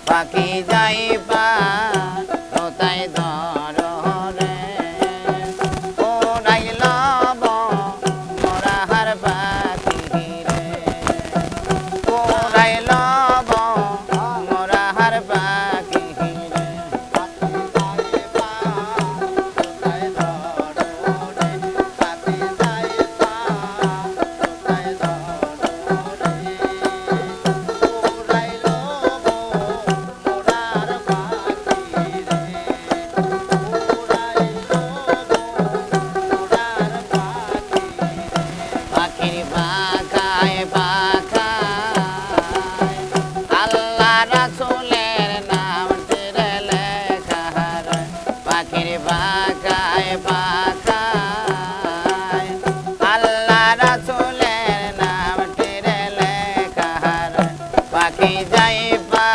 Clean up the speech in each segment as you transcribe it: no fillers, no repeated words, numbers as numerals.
পাখি যাই পা তাই ধরো রে ওরাইল মোরা হার পাখি রে ওরাইল মোরা হার পাখি রে পাখি যাই পা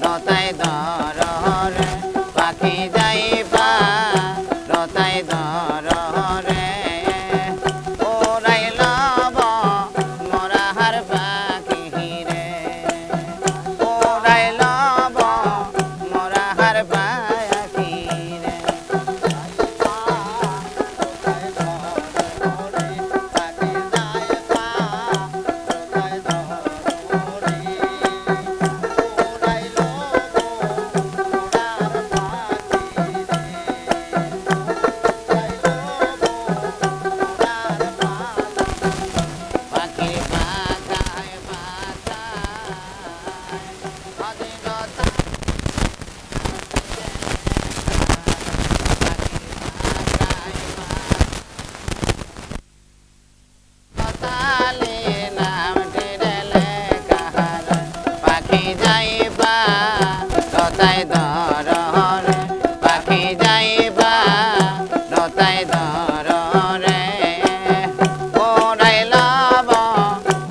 রতাই ধরো রে পাখি যাই পা রতাই ধরো রে ওরাইল মোরা হার পাখি রে ওরাইল মোরা হার পাখি রে পাখি যাই পা রতাই ধরো রে পাখি যাই পা রতাই ধরো রে ওরাইল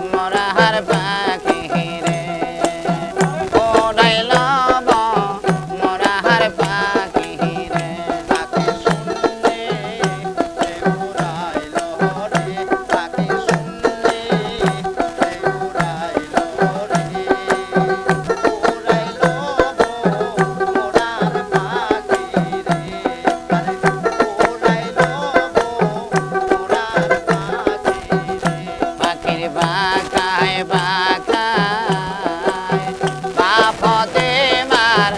মোরা হার পাখি রে ওরাইল মোরা হার পাখি রে পাখি শুনলে উড়াইল রে পাখি শুনলে উড়াইল রে বাকায় বাকায় বাপতে মার